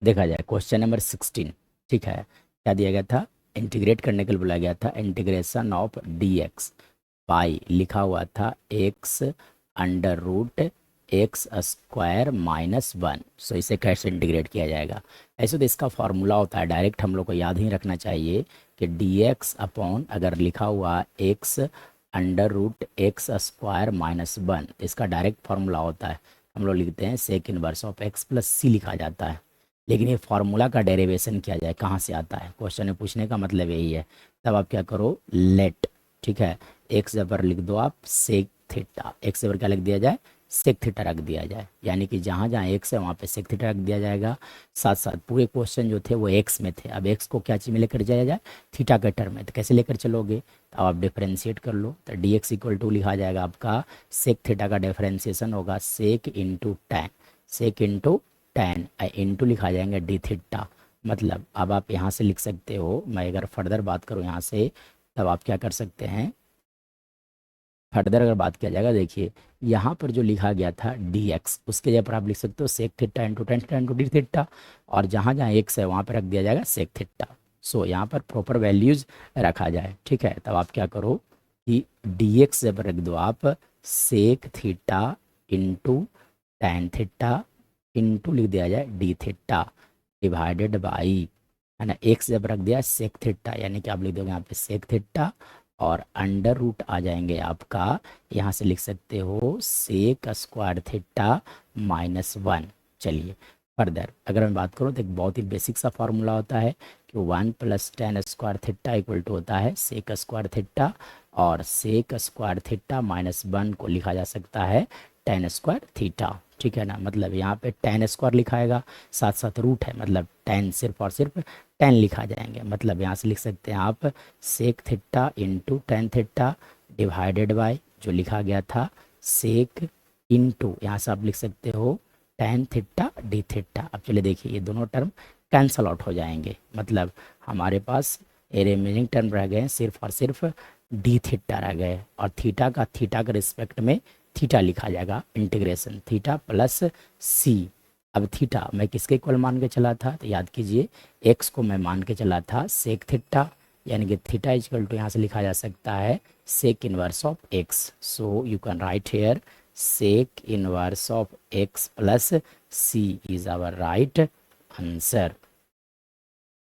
देखा जाए question number 16, ठीक है, क्या दिया गया था, इंटीग्रेट करने के लिए बोला गया था, integration of d x by लिखा हुआ था x under root x square minus one. So इसे कैसे इंटीग्रेट किया जाएगा, ऐसे तो इसका फॉर्मूला होता है, डायरेक्ट हम लोग को याद ही रखना चाहिए कि डी एक्स अपॉन अगर लिखा हुआ x under root x square minus one, इसका डायरेक्ट फार्मूला होता है, हम लोग लिखते हैं sec inverse of x plus c लिखा जाता है। लेकिन ये फार्मूला का डेरिवेशन किया जाए कहाँ से आता है, क्वेश्चन में पूछने का मतलब यही है। तब आप क्या करो, लेट, ठीक है, एक्स जबर लिख दो आप सेक थीटा, एक्स जबर क्या लिख दिया जाए, सेक थीटा रख दिया जाए, यानी कि जहाँ जहाँ एक्स है वहाँ पे सेक थीटा रख दिया जाएगा। साथ साथ पूरे क्वेश्चन जो थे वो एक्स में थे, अब एक्स को क्या चीज़ में लेकर जाया जाए, थीटा के टर्म में, तो कैसे लेकर चलोगे, तो अब आप डिफ्रेंशिएट कर लो, तो डी एक्स इक्वल टू लिखा जाएगा आपका सेक थीटा का डिफ्रेंशिएशन होगा सेक इंटू टैन, सेक इंटू टैन इंटू लिखा जाएंगे डी थीटा। मतलब अब आप यहाँ से लिख सकते हो, मैं अगर फर्दर बात करूँ यहाँ से, तब आप क्या कर सकते हैं, फर्दर अगर बात किया जाएगा, देखिए यहाँ पर जो लिखा गया था डी एक्स, उसके जगह पर आप लिख सकते हो sec theta into tan theta into d theta, और जहाँ जहाँ एक्स है वहाँ पर रख दिया जाएगा सेक थीटा। सो यहाँ पर प्रॉपर वैल्यूज रखा जाए, ठीक है, तब आप क्या करो कि डी एक्स जब रख दो आप sec theta into tan theta into लिख दिया जाए डी थीटा डिवाइडेड बाई, है ना, एक्स जब रख दिया सेक थीटा, यानी कि आप लिख दोगे यहाँ पे सेक थीटा और अंडर रूट आ जाएंगे आपका, यहाँ से लिख सकते हो sec square theta minus one. चलिए फर्दर अगर मैं बात करूँ तो एक बहुत ही बेसिक सा फार्मूला होता है कि one plus tan square theta equal to होता है सेक स्क्वायर थीटा, और sec square theta minus one को लिखा जा सकता है टेन स्क्वायर थीटा, ठीक है ना, मतलब यहाँ पे टेन स्क्वायर लिखाएगा, साथ साथ रूट है, मतलब टेन सिर्फ और सिर्फ टेन लिखा जाएंगे, मतलब यहाँ से लिख सकते हैं आप sec theta into tan theta divided by जो लिखा गया था सेक इंटू, यहाँ से आप लिख सकते हो टेन थीटा डी थीटा। अब चलिए देखिए ये दोनों टर्म कैंसल आउट हो जाएंगे, मतलब हमारे पास रिमेनिंग टर्म रह गए सिर्फ और सिर्फ डी थीटा रह गए, और थीटा के रिस्पेक्ट में थीटा लिखा जाएगा, इंटीग्रेशन थीटा प्लस सी। अब थीटा मैं किसके इक्वल मान के चला था, तो याद कीजिए एक्स को मैं मान के चला था सेक थीटा, यानी कि थीटा इक्वल टू यहाँ से लिखा जा सकता है sec inverse of x. So you can write here sec inverse of x plus c is our right answer.